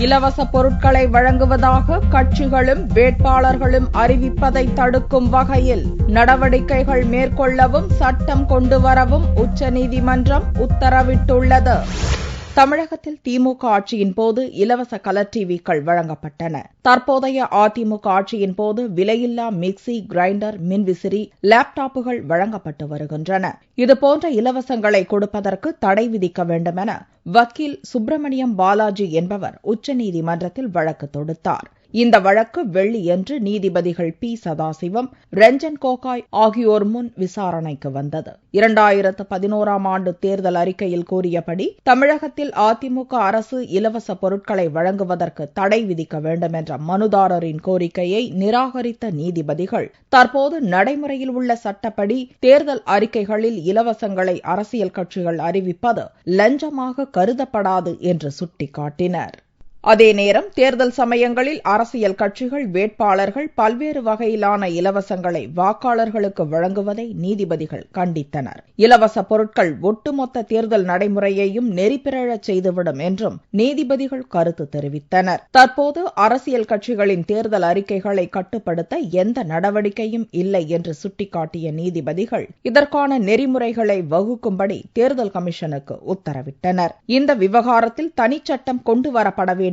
இலவச பொருட்களை வழங்குவதாக கட்சிகளும் வேட்பாளர்களும் அறிவிப்பதை தடுக்கும் வகையில் நடவடிக்கைகள் மேற்கொள்ளவும் சட்டம் கொண்டுவரவும் உச்சநீதிமன்றம் உத்தரவிட்டுள்ளது. தமிழகத்தில் திமுக ஆட்சியின் போது இலவச கலர் டிவிக்கள் வழங்கப்பட்டன. தற்போதைய அதிமுக ஆட்சியின் போது விலையில்லா மிக்சி, கிரைண்டர், மின்விசிறி, லேப்டாப்புகள் வழங்கப்பட்டு வருகின்றன. இதுபோன்ற இலவசங்களை கொடுப்பதற்கு தடை விதிக்க வேண்டுமென வக்கீல் சுப்பிரமணியம் பாலாஜி என்பவர் உச்சநீதிமன்றத்தில் வழக்கு தொடுத்தார். இந்த வழக்கு வெள்ளியன்று நீதிபதிகள் பி. சதாசிவம், ரஞ்சன் கோகாய் ஆகியோர் முன் விசாரணைக்கு வந்தது. 2011 ஆண்டு தேர்தல் அறிக்கையில் கூறியபடி தமிழகத்தில் அதிமுக அரசு இலவச பொருட்களை வழங்குவதற்கு தடை விதிக்க வேண்டும் என்ற மனுதாரரின் கோரிக்கையை நிராகரித்த நீதிபதிகள் தற்போது நடைமுறையில் உள்ள சட்டப்படி தேர்தல் அறிக்கைகளில் இலவசங்களை அரசியல் கட்சிகள் அறிவிப்பது லஞ்சமாக கருதப்படாது என்று சுட்டிக்காட்டினர். அதே நேரம் தேர்தல் சமயங்களில் அரசியல் கட்சிகள், வேட்பாளர்கள் பல்வேறு வகையிலான இலவசங்களை வாக்காளர்களுக்கு வழங்குவதை நீதிபதிகள் கண்டித்தனர். இலவச பொருட்கள் ஒட்டுமொத்த தேர்தல் நடைமுறையையும் நெறிபிறழச் செய்துவிடும் என்றும் நீதிபதிகள் கருத்து தெரிவித்தனர். தற்போது அரசியல் கட்சிகளின் தேர்தல் அறிக்கைகளை கட்டுப்படுத்த எந்த நடவடிக்கையும் இல்லை என்று சுட்டிக்காட்டிய நீதிபதிகள் இதற்கான நெறிமுறைகளை வகுக்கும்படி தேர்தல் கமிஷனுக்கு உத்தரவிட்டனர். இந்த விவகாரத்தில் தனிச்சட்டம் கொண்டுவரப்பட வேண்டியது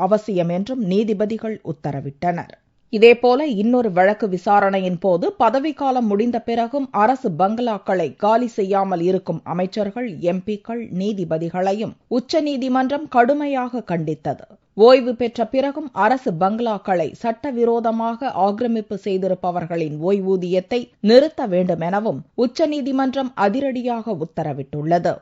அவசியம் என்றும் நீதிபதிகள் உத்தரவிட்டனர். இதேபோல இன்னொரு வழக்கு விசாரணையின் போது பதவிக்காலம் முடிந்த பிறகும் அரசு பங்களாக்களை காலி செய்யாமல் இருக்கும் அமைச்சர்கள், எம்பிக்கள், நீதிபதிகளையும் உச்சநீதிமன்றம் கடுமையாக கண்டித்தது. ஓய்வு பெற்ற பிறகும் அரசு பங்களாக்களை சட்டவிரோதமாக ஆக்கிரமிப்பு செய்திருப்பவர்களின் ஓய்வூதியத்தை நிறுத்த வேண்டும் எனவும் உச்சநீதிமன்றம் அதிரடியாக உத்தரவிட்டுள்ளது.